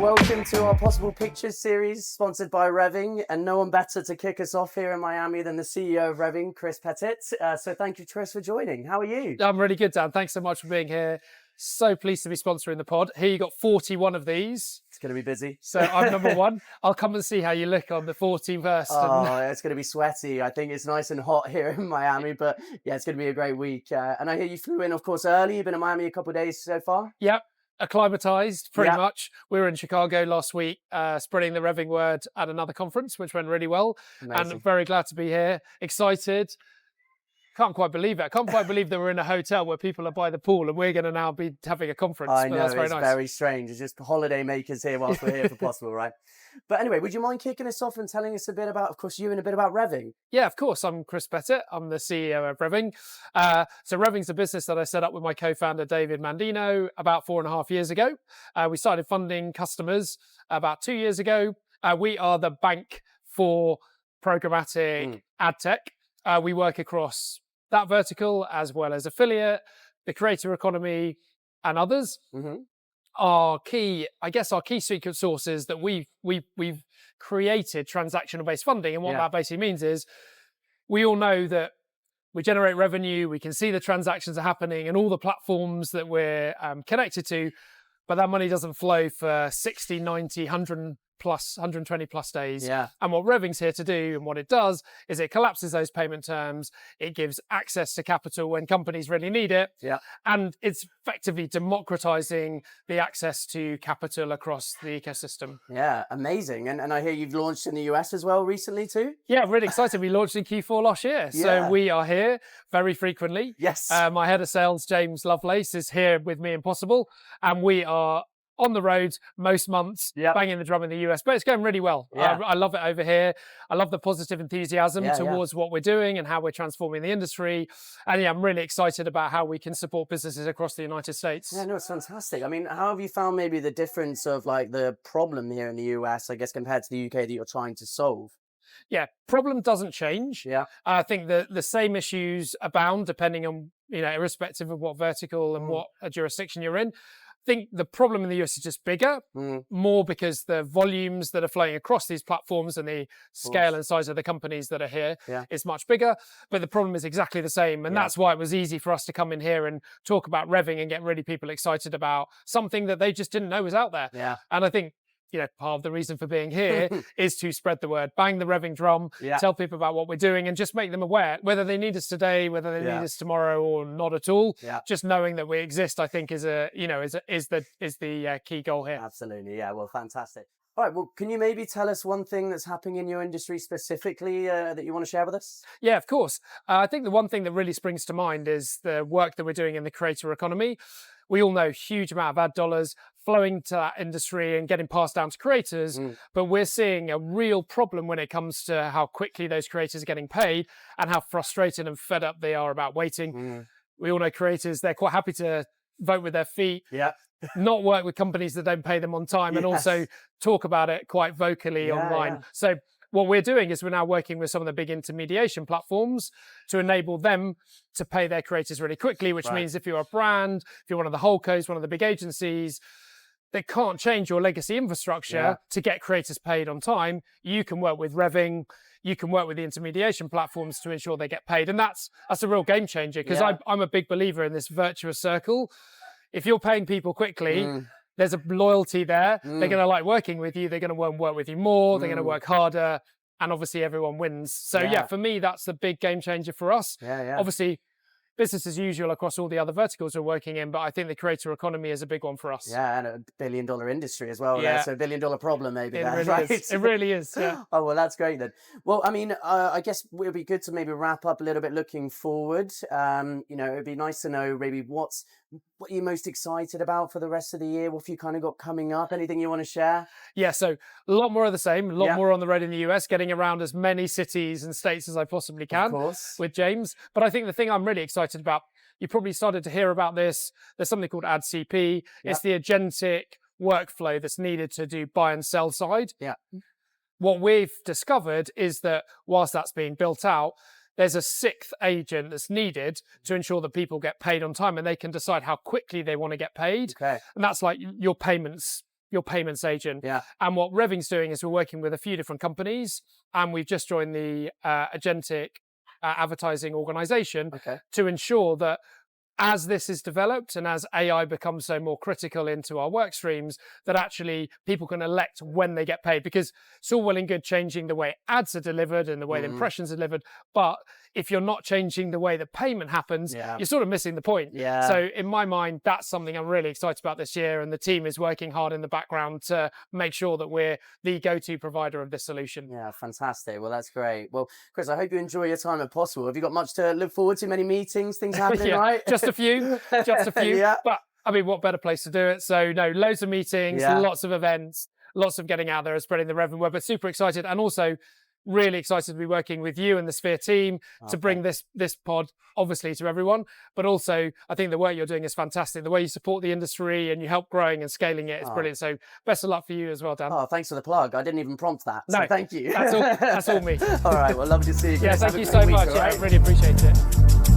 welcome to our Possible Pictures series, sponsored by Revving, and no one better to kick us off here in Miami than the CEO of Revving, Chris Pettit. So thank you, Chris, for joining. How are you? I'm really good, Dan. Thanks so much for being here. So pleased to be sponsoring the pod. Here you got 41 of these. It's going to be busy. So I'm number one. I'll come and see how you look on the 41st. Oh, it's going to be sweaty. I think it's nice and hot here in Miami, but yeah, it's going to be a great week. And I hear you flew in, of course, early. You've been in Miami a couple of days so far? Yep. Acclimatized pretty much. We were in Chicago last week, spreading the Revving word at another conference, which went really well. Amazing. And very glad to be here. Excited. Can't quite believe it. I can't quite believe that we're in a hotel where people are by the pool and we're going to now be having a conference. I know, that's very it's nice. Very strange. It's just holiday makers here whilst we're here for Possible, right? But anyway, would you mind kicking us off and telling us a bit about, of course, you and a bit about Revving? Yeah, of course. I'm Chris Pettit. I'm the CEO of Revving. So Revving's a business that I set up with my co-founder, David Mandino, about 4.5 years ago. We started funding customers about 2 years ago. We are the bank for programmatic ad tech. We work across that vertical as well as affiliate, the creator economy, and others. Our key secret sources that we've created transactional-based funding, and what that basically means is we all know that we generate revenue, we can see the transactions are happening and all the platforms that we're connected to, but that money doesn't flow for 60, 90, 120 plus days. And what Revving's here to do and what it does is it collapses those payment terms. It gives access to capital when companies really need it. And it's effectively democratizing the access to capital across the ecosystem. Yeah, amazing. And I hear you've launched in the US as well recently too? Yeah, really excited. We launched in Q4 last year. So we are here very frequently. Yes. My head of sales, James Lovelace, is here with me in Possible. And we are on the road most months, banging the drum in the US, but it's going really well. I love it over here. I love the positive enthusiasm towards what we're doing and how we're transforming the industry. And yeah, I'm really excited about how we can support businesses across the United States. Yeah, no, it's fantastic. I mean, how have you found maybe the difference of like the problem here in the US, I guess, compared to the UK that you're trying to solve? Yeah, problem doesn't change. I think the same issues abound depending on, irrespective of what vertical and what jurisdiction you're in. I think the problem in the US is just bigger, more because the volumes that are flowing across these platforms and the scale and size of the companies that are here is much bigger. But the problem is exactly the same. And that's why it was easy for us to come in here and talk about Revving and get really people excited about something that they just didn't know was out there. And I think, part of the reason for being here is to spread the word, bang the Revving drum, tell people about what we're doing and just make them aware, whether they need us today, whether they need us tomorrow or not at all. Just knowing that we exist, I think is the key goal here. Absolutely. Yeah. Well, fantastic. All right. Well, can you maybe tell us one thing that's happening in your industry specifically that you want to share with us? Yeah, of course. I think the one thing that really springs to mind is the work that we're doing in the creator economy. We all know huge amount of ad dollars flowing to that industry and getting passed down to creators, but we're seeing a real problem when it comes to how quickly those creators are getting paid and how frustrated and fed up they are about waiting. We all know creators, they're quite happy to vote with their feet, not work with companies that don't pay them on time, and also talk about it quite vocally online. So what we're doing is we're now working with some of the big intermediation platforms to enable them to pay their creators really quickly, which means if you're a brand, if you're one of the holdcos, one of the big agencies, they can't change your legacy infrastructure to get creators paid on time. You can work with Revving, you can work with the intermediation platforms to ensure they get paid. And that's a real game changer because I'm a big believer in this virtuous circle. If you're paying people quickly, there's a loyalty there. They're going to like working with you. They're going to want to work with you more. They're going to work harder. And obviously everyone wins. So for me, that's the big game changer for us. Obviously, business as usual across all the other verticals we're working in, but I think the creator economy is a big one for us. Yeah, and $1 billion industry as well. So $1 billion problem maybe. It really is. It really is. Yeah. Oh, well, that's great then. Well, I mean, I guess it would be good to maybe wrap up a little bit looking forward. It'd be nice to know maybe what are you most excited about for the rest of the year? What have you kind of got coming up? Anything you want to share? Yeah, so a lot more of the same, a lot more on the road in the US, getting around as many cities and states as I possibly can with James. But I think the thing I'm really excited about, you probably started to hear about this. There's something called AdCP. It's the agentic workflow that's needed to do buy and sell side. What we've discovered is that whilst that's being built out, there's a sixth agent that's needed to ensure that people get paid on time and they can decide how quickly they want to get paid. And that's like your payments your payments agent. Yeah. And what Revving's doing is we're working with a few different companies, and we've just joined the Agentic advertising organization to ensure that as this is developed and as AI becomes so more critical into our work streams, that actually people can elect when they get paid. Because it's all well and good changing the way ads are delivered and the way the impressions are delivered, but if you're not changing the way the payment happens, you're sort of missing the point. So in my mind, that's something I'm really excited about this year, and the team is working hard in the background to make sure that we're the go-to provider of this solution. Yeah, fantastic. Well, that's great. Well, Chris, I hope you enjoy your time at Possible. Have you got much to look forward to? Many meetings, things happening, right? Just a few. But I mean, what better place to do it? So no, loads of meetings, lots of events, lots of getting out there and spreading the Revving word, but super excited, and also really excited to be working with you and the Sphere team to bring this pod obviously to everyone, but also I think the work you're doing is fantastic. The way you support the industry and you help growing and scaling it is brilliant. So best of luck for you as well, Dan. Oh, thanks for the plug. I didn't even prompt that. So thank you. That's all me. All right. Well, lovely to see you. Yeah, thank you so much. Yeah, I really appreciate it.